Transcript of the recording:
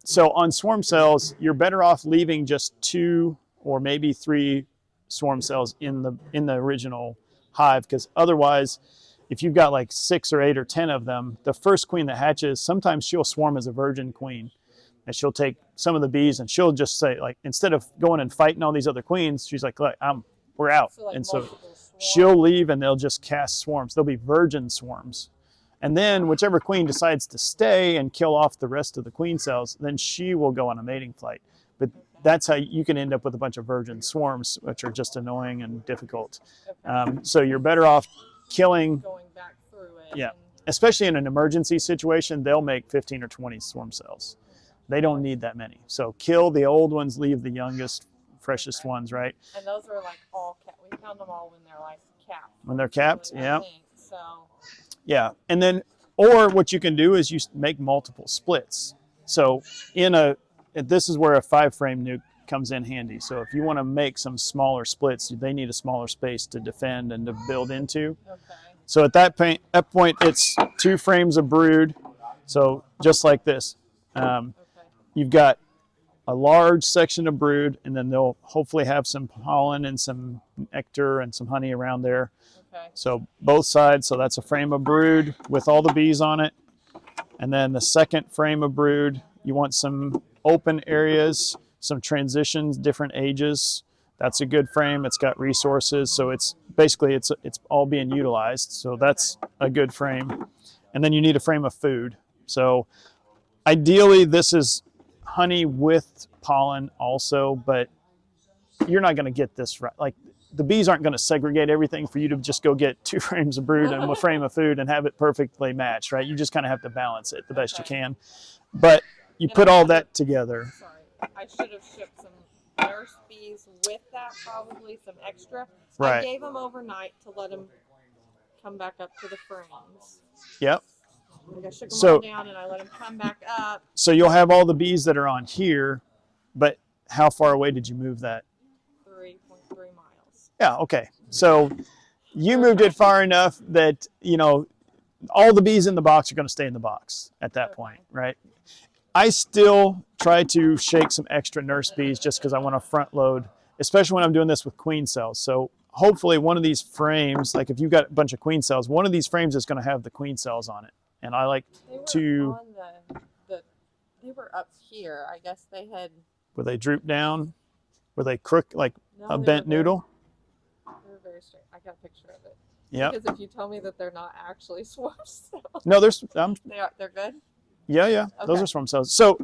So on swarm cells, you're better off leaving just 2 or maybe 3 swarm cells in the original hive, because otherwise, if you've got like 6 or 8 or 10 of them, the first queen that hatches, sometimes she'll swarm as a virgin queen, and she'll take some of the bees and she'll just say, like, instead of going and fighting all these other queens, she's like, look, we're out. So, like, and so multiple swarms. she'll leave and they'll just cast swarms. They'll be virgin swarms. And then whichever queen decides to stay and kill off the rest of the queen cells, then she will go on a mating flight. But that's how you can end up with a bunch of virgin swarms, which are just annoying and difficult. So you're better off killing. Going back through it. Yeah. Especially in an emergency situation, they'll make 15 or 20 swarm cells. They don't need that many. So kill the old ones, leave the youngest, freshest ones, right? And those are like all capped. We found them all when they're like capped. When they're capped, yeah. So. Yeah, and then, or what you can do is you make multiple splits. So this is where a 5-frame nuke comes in handy. So if you want to make some smaller splits, they need a smaller space to defend and to build into. Okay. So at that point, it's 2 frames of brood. So just like this, you've got a large section of brood, and then they'll hopefully have some pollen and some nectar and some honey around there. Okay. So both sides, so that's a frame of brood with all the bees on it. And then the second frame of brood, you want some open areas, some transitions, different ages. That's a good frame. It's got resources, so it's basically it's all being utilized. So that's a good frame. And then you need a frame of food. So ideally this is honey with pollen also, but you're not going to get this right. Like, the bees aren't going to segregate everything for you to just go get 2 frames of brood and a frame of food and have it perfectly matched, right? You just kind of have to balance it the best you can. But you put all that together. Sorry, I should have shipped some nurse bees with that, probably some extra. Right. I gave them overnight to let them come back up to the frames. Yep. Like, I shook them all down and I let them come back up. So you'll have all the bees that are on here, but how far away did you move that? 3.3 miles. Yeah, okay. So you moved it far enough that, all the bees in the box are going to stay in the box at that point, right? I still try to shake some extra nurse bees just because I want to front load, especially when I'm doing this with queen cells. So hopefully one of these frames, like if you've got a bunch of queen cells, one of these frames is going to have the queen cells on it. And I like to... They were up here. I guess they had... Were they drooped down? Were they crook, like a bent noodle? They were very straight. I got a picture of it. Yeah. Because if you tell me that they're not actually swarm cells... No, they're they're good? Yeah. Okay. Those are swarm cells. So